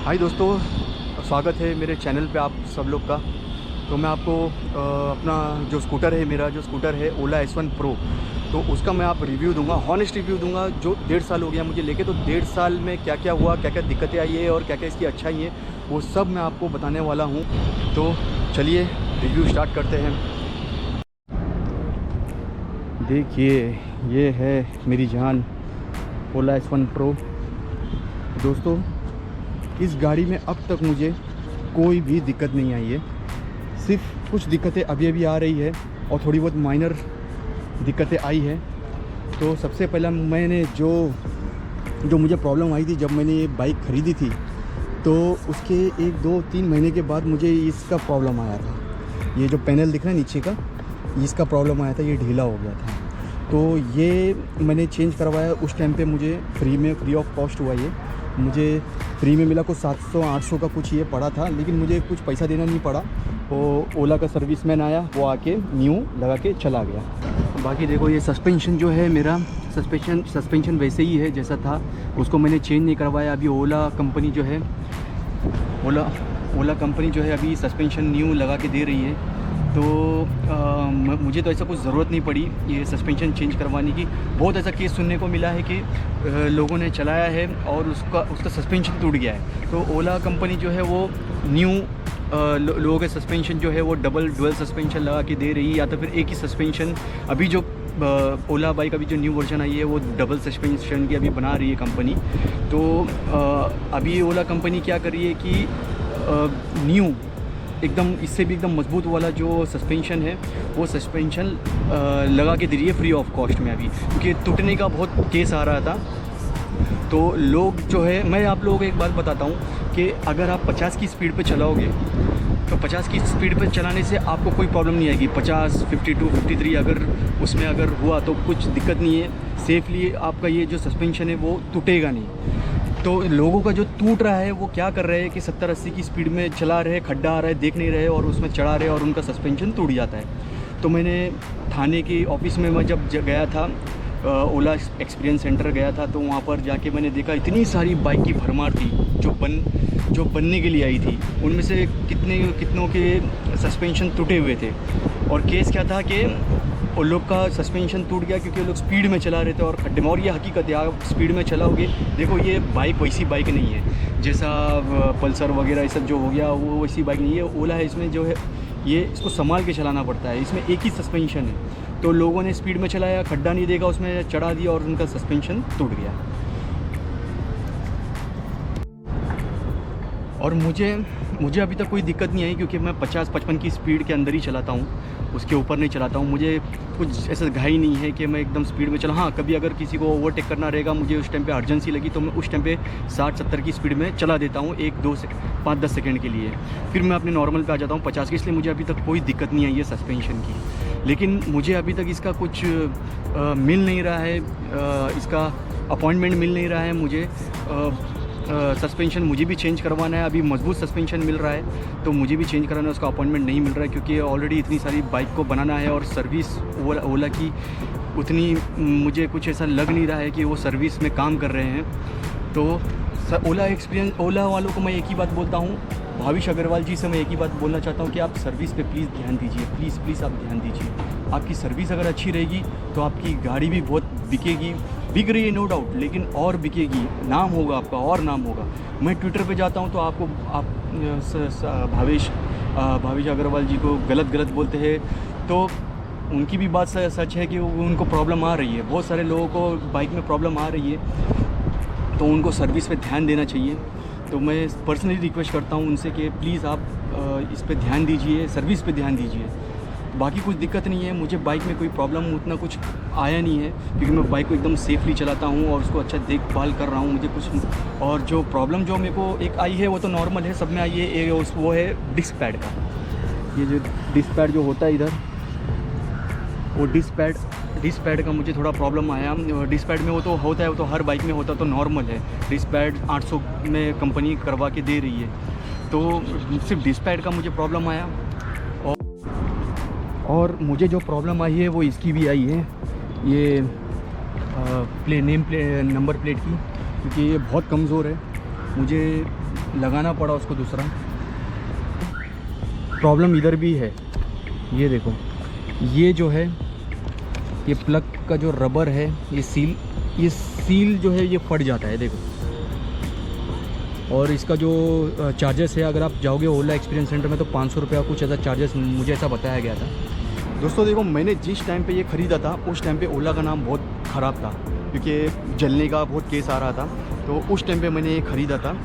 हाय दोस्तों, स्वागत है मेरे चैनल पे आप सब लोग का। तो मैं आपको अपना जो स्कूटर है, मेरा जो स्कूटर है ओला S1 Pro, तो उसका मैं आप रिव्यू दूंगा, हॉनेस्ट रिव्यू दूंगा। जो 1.5 साल हो गया मुझे लेके, तो 1.5 साल में क्या क्या हुआ, क्या क्या दिक्कतें आई है और क्या क्या इसकी अच्छाई है, वो सब मैं आपको बताने वाला हूँ। तो चलिए रिव्यू स्टार्ट करते हैं। देखिए, ये है मेरी जान ओला S1 Pro। दोस्तों, इस गाड़ी में अब तक मुझे कोई भी दिक्कत नहीं आई है। सिर्फ कुछ दिक्कतें अभी अभी आ रही है और थोड़ी बहुत माइनर दिक्कतें आई है। तो सबसे पहला मैंने जो मुझे प्रॉब्लम आई थी जब मैंने ये बाइक ख़रीदी थी, तो उसके 1-2-3 महीने के बाद मुझे इसका प्रॉब्लम आया था। ये जो पैनल दिख रहा है नीचे का, इसका प्रॉब्लम आया था, ये ढीला हो गया था। तो ये मैंने चेंज करवाया। उस टाइम पे मुझे फ्री ऑफ कॉस्ट हुआ। ये मुझे फ्री में मिला। कुछ 700-800 का कुछ ये पड़ा था, लेकिन मुझे कुछ पैसा देना नहीं पड़ा। वो ओला का सर्विसमैन आया, वो आके न्यू लगा के चला गया। बाकी देखो, ये सस्पेंशन जो है मेरा, सस्पेंशन वैसे ही है जैसा था, उसको मैंने चेंज नहीं करवाया। अभी ओला कंपनी जो है ओला कंपनी जो है अभी सस्पेंशन न्यू लगा के दे रही है। तो मुझे तो ऐसा कुछ ज़रूरत नहीं पड़ी ये सस्पेंशन चेंज करवाने की। बहुत ऐसा केस सुनने को मिला है कि लोगों ने चलाया है और उसका सस्पेंशन टूट गया है। तो ओला कंपनी जो है वो न्यू लोगों के सस्पेंशन जो है वो डुअल सस्पेंशन लगा के दे रही है, या तो फिर एक ही सस्पेंशन। अभी जो ओला बाइक अभी जो न्यू वर्जन आई है वो डबल सस्पेंशन की अभी बना रही है कंपनी। तो अभी ओला कंपनी क्या कर रही है कि न्यू एकदम इससे भी एकदम मजबूत वाला जो सस्पेंशन है वो सस्पेंशन लगा के दे रही है फ्री ऑफ कॉस्ट में अभी, क्योंकि टूटने का बहुत केस आ रहा था। तो लोग जो है, मैं आप लोगों को एक बात बताता हूँ कि अगर आप 50 की स्पीड पे चलाओगे तो 50 की स्पीड पे चलाने से आपको कोई प्रॉब्लम नहीं आएगी। 50, 52, 53 अगर उसमें अगर हुआ तो कुछ दिक्कत नहीं है। सेफली आपका ये जो सस्पेंशन है वो टूटेगा नहीं। तो लोगों का जो टूट रहा है वो क्या कर रहे हैं कि 70-80 की स्पीड में चला रहे, खड्डा आ रहा है देख नहीं रहे और उसमें चढ़ा रहे और उनका सस्पेंशन टूट जाता है। तो मैंने थाने की ऑफिस में मैं जब गया था, ओला एक्सपीरियंस सेंटर गया था, तो वहाँ पर जाके मैंने देखा इतनी सारी बाइक की भरमार थी जो बनने के लिए आई थी। उनमें से कितनों के सस्पेंशन टूटे हुए थे। और केस क्या था कि उन लोग का सस्पेंशन टूट गया क्योंकि वो लोग स्पीड में चला रहे थे और खड्डे में। और ये हकीकत है, आप स्पीड में चलाओगे, देखो ये बाइक वैसी बाइक नहीं है जैसा पल्सर वगैरह ये सब जो हो गया, वो वैसी बाइक नहीं है। ओला है, इसमें जो है ये इसको संभाल के चलाना पड़ता है। इसमें एक ही सस्पेंशन है। तो लोगों ने स्पीड में चलाया, खड्डा नहीं देखा, उसमें चढ़ा दिया और उनका सस्पेंशन टूट गया। और मुझे अभी तक कोई दिक्कत नहीं आई, क्योंकि मैं 50-55 की स्पीड के अंदर ही चलाता हूँ, उसके ऊपर नहीं चलाता हूँ। मुझे कुछ ऐसा घाई नहीं है कि मैं एकदम स्पीड में चला। हाँ, कभी अगर किसी को ओवरटेक करना रहेगा, मुझे उस टाइम पे अर्जेंसी लगी, तो मैं उस टाइम पे 60-70 की स्पीड में चला देता हूँ 5-10 सेकंड के लिए। फिर मैं अपने नॉर्मल पे आ जाता हूँ 50 की। इसलिए मुझे अभी तक कोई दिक्कत नहीं आई है सस्पेंशन की। लेकिन मुझे अभी तक इसका कुछ मिल नहीं रहा है, इसका अपॉइंटमेंट मिल नहीं रहा है मुझे। सस्पेंशन मुझे भी चेंज करवाना है। अभी मजबूत सस्पेंशन मिल रहा है तो मुझे भी चेंज कराना है, उसका अपॉइंटमेंट नहीं मिल रहा है, क्योंकि ऑलरेडी इतनी सारी बाइक को बनाना है और सर्विस ओला की उतनी मुझे कुछ ऐसा लग नहीं रहा है कि वो सर्विस में काम कर रहे हैं। तो ओला वालों को मैं एक ही बात बोलता हूँ, भाविश अग्रवाल जी से मैं एक ही बात बोलना चाहता हूँ कि आप सर्विस पे प्लीज़ ध्यान दीजिए। प्लीज़ आप ध्यान दीजिए। आपकी सर्विस अगर अच्छी रहेगी तो आपकी गाड़ी भी बहुत बिकेगी। बिक रही है नो डाउट, लेकिन और बिकेगी, नाम होगा आपका और नाम होगा। मैं ट्विटर पे जाता हूँ तो आप भाविश अग्रवाल जी को गलत बोलते हैं, तो उनकी भी बात सच है कि उनको प्रॉब्लम आ रही है। बहुत सारे लोगों को बाइक में प्रॉब्लम आ रही है, तो उनको सर्विस पे ध्यान देना चाहिए। तो मैं पर्सनली रिक्वेस्ट करता हूँ उनसे कि प्लीज़ आप इस पे ध्यान दीजिए, सर्विस पे ध्यान दीजिए। बाकी कुछ दिक्कत नहीं है, मुझे बाइक में कोई प्रॉब्लम उतना कुछ आया नहीं है, क्योंकि मैं बाइक को एकदम सेफली चलाता हूँ और उसको अच्छा देखभाल कर रहा हूँ। मुझे कुछ और जो प्रॉब्लम जो मेरे को एक आई है वो तो नॉर्मल है, सब में आई है। वो है डिस्क पैड का। ये जो डिस्क पैड जो होता है इधर, वो डिस्क पैड का मुझे थोड़ा प्रॉब्लम आया। डिस्क पैड में वो तो होता है, वो तो हर बाइक में होता है, तो नॉर्मल है। डिस्क पैड 800 में कंपनी करवा के दे रही है, तो सिर्फ डिस्क पैड का मुझे प्रॉब्लम आया। और मुझे जो प्रॉब्लम आई है वो इसकी भी आई है, ये नंबर प्लेट की, क्योंकि ये बहुत कमज़ोर है। मुझे लगाना पड़ा उसको दूसरा। प्रॉब्लम इधर भी है, ये देखो, ये जो है ये प्लग का जो रबर है, ये सील जो है ये फट जाता है, देखो। और इसका जो चार्जेस है, अगर आप जाओगे ओला एक्सपीरियंस सेंटर में तो 500 रुपये कुछ ऐसा चार्जेस मुझे ऐसा बताया गया था। दोस्तों देखो, मैंने जिस टाइम पे ये ख़रीदा था उस टाइम पे ओला का नाम बहुत ख़राब था, क्योंकि जलने का बहुत केस आ रहा था। तो उस टाइम पे मैंने ये ख़रीदा था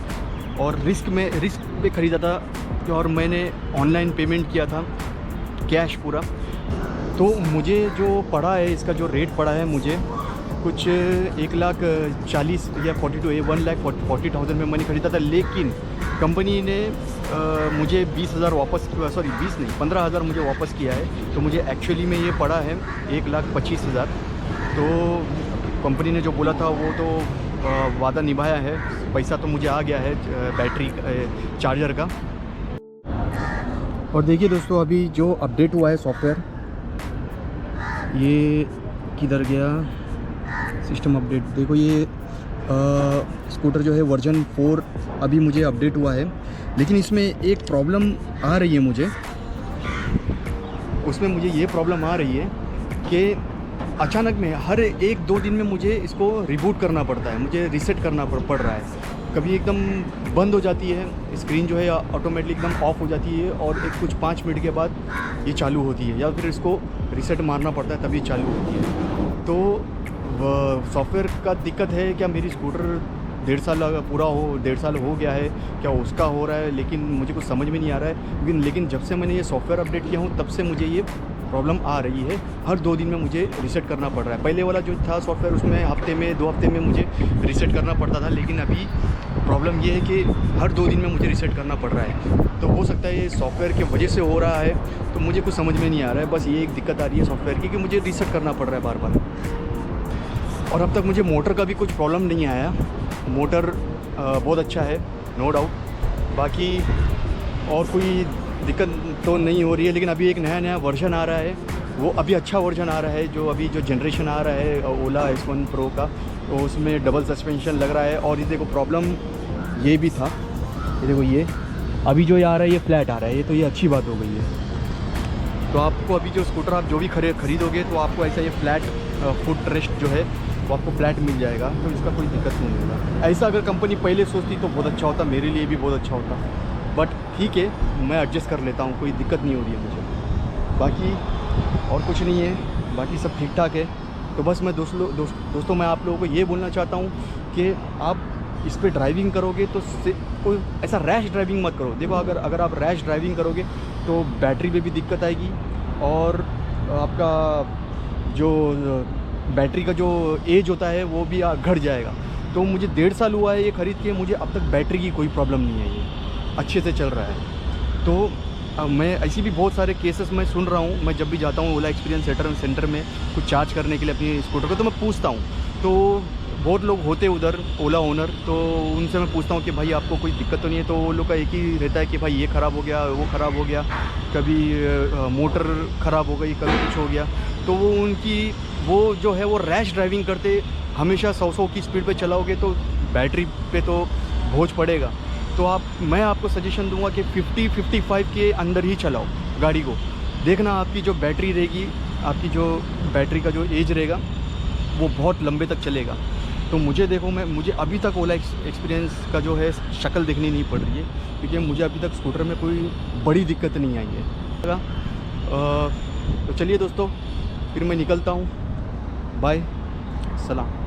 और रिस्क पे ख़रीदा था, और मैंने ऑनलाइन पेमेंट किया था, कैश पूरा। तो मुझे जो पड़ा है, इसका जो रेट पड़ा है मुझे कुछ 1,40,000 या 1,40,000 में मैंने ख़रीदा था। लेकिन कंपनी ने मुझे 20,000 वापस, सॉरी 20 नहीं 15,000 मुझे वापस किया है। तो मुझे एक्चुअली में ये पड़ा है 1,25,000। तो कंपनी ने जो बोला था वो तो वादा निभाया है, पैसा तो मुझे आ गया है बैटरी चार्जर का। और देखिए दोस्तों, अभी जो अपडेट हुआ है सॉफ्टवेयर, ये किधर गया सिस्टम अपडेट, देखो ये स्कूटर जो है वर्जन 4 अभी मुझे अपडेट हुआ है। लेकिन इसमें एक प्रॉब्लम आ रही है मुझे, उसमें मुझे ये प्रॉब्लम आ रही है कि अचानक में हर 1-2 दिन में मुझे इसको रिबूट करना पड़ता है, मुझे रीसेट करना पड़ रहा है। कभी एकदम बंद हो जाती है स्क्रीन जो है, ऑटोमेटिकली एकदम ऑफ हो जाती है, और कुछ 5 मिनट के बाद ये चालू होती है, या फिर इसको रीसेट मारना पड़ता है तभी चालू होती है। तो सॉफ्टवेयर का दिक्कत है क्या, मेरी स्कूटर 1.5 साल पूरा 1.5 साल हो गया है क्या, उसका हो रहा है, लेकिन मुझे कुछ समझ में नहीं आ रहा है। लेकिन जब से मैंने ये सॉफ्टवेयर अपडेट किया हूँ तब से मुझे ये प्रॉब्लम आ रही है, हर 2 दिन में मुझे रीसेट करना पड़ रहा है। पहले वाला जो था सॉफ्टवेयर, उसमें हफ्ते में 2 हफ्ते में मुझे रीसेट करना पड़ता था, लेकिन अभी प्रॉब्लम ये है कि हर 2 दिन में मुझे रीसेट करना पड़ रहा है। तो हो सकता है ये सॉफ्टवेयर की वजह से हो रहा है, तो मुझे कुछ समझ में नहीं आ रहा है। बस ये एक दिक्कत आ रही है सॉफ्टवेयर की कि मुझे रीसेट करना पड़ रहा है बार बार। और अब तक मुझे मोटर का भी कुछ प्रॉब्लम नहीं आया, मोटर बहुत अच्छा है, नो डाउट। बाकी और कोई दिक्कत तो नहीं हो रही है। लेकिन अभी एक नया वर्जन आ रहा है, वो अभी अच्छा वर्जन आ रहा है, जो अभी जो जनरेशन आ रहा है ओला S1 Pro का, तो उसमें डबल सस्पेंशन लग रहा है। और ये देखो प्रॉब्लम ये भी था, ये देखो ये अभी जो ये आ रहा है ये फ्लैट आ रहा है, ये तो ये अच्छी बात हो गई है। तो आपको अभी जो स्कूटर आप जो भी खरीदोगे तो आपको ऐसा ये फ्लैट फुट रेस्ट जो है वो आपको फ्लैट मिल जाएगा, तो इसका कोई दिक्कत नहीं होगा। ऐसा अगर कंपनी पहले सोचती तो बहुत अच्छा होता, मेरे लिए भी बहुत अच्छा होता। बट ठीक है, मैं एडजस्ट कर लेता हूँ, कोई दिक्कत नहीं हो रही है मुझे। बाकी और कुछ नहीं है, बाकी सब ठीक ठाक है। तो बस मैं दोस्तों मैं आप लोगों को ये बोलना चाहता हूँ कि आप इस पर ड्राइविंग करोगे तो कोई ऐसा रैश ड्राइविंग मत करो। देखो अगर आप रैश ड्राइविंग करोगे तो बैटरी पे भी दिक्कत आएगी, और आपका जो बैटरी का जो एज होता है वो भी घट जाएगा। तो मुझे 1.5 साल हुआ है ये ख़रीद के, मुझे अब तक बैटरी की कोई प्रॉब्लम नहीं है, ये अच्छे से चल रहा है। तो मैं ऐसी भी बहुत सारे केसेस मैं सुन रहा हूँ। मैं जब भी जाता हूँ ओला एक्सपीरियंस सेंटर में कुछ चार्ज करने के लिए अपनी स्कूटर को, तो मैं पूछता हूँ, तो बहुत लोग होते उधर ओला ओनर, तो उनसे मैं पूछता हूँ कि भाई आपको कोई दिक्कत तो नहीं है। तो वो लोग का एक ही रहता है कि भाई ये ख़राब हो गया, वो ख़राब हो गया, कभी मोटर ख़राब हो गई, कभी कुछ हो गया। तो वो जो है वो रैश ड्राइविंग करते, हमेशा 100 की स्पीड पे चलाओगे तो बैटरी पे तो बोझ पड़ेगा। तो मैं आपको सजेशन दूंगा कि 50-55 के अंदर ही चलाओ गाड़ी को। देखना आपकी जो बैटरी रहेगी, आपकी जो बैटरी का जो एज रहेगा वो बहुत लंबे तक चलेगा। तो मुझे अभी तक ओला एक्सपीरियंस का जो है शक्ल देखनी नहीं पड़ रही है, क्योंकि मुझे अभी तक स्कूटर में कोई बड़ी दिक्कत नहीं आई है। तो चलिए दोस्तों, फिर मैं निकलता हूँ, बाय, सलाम।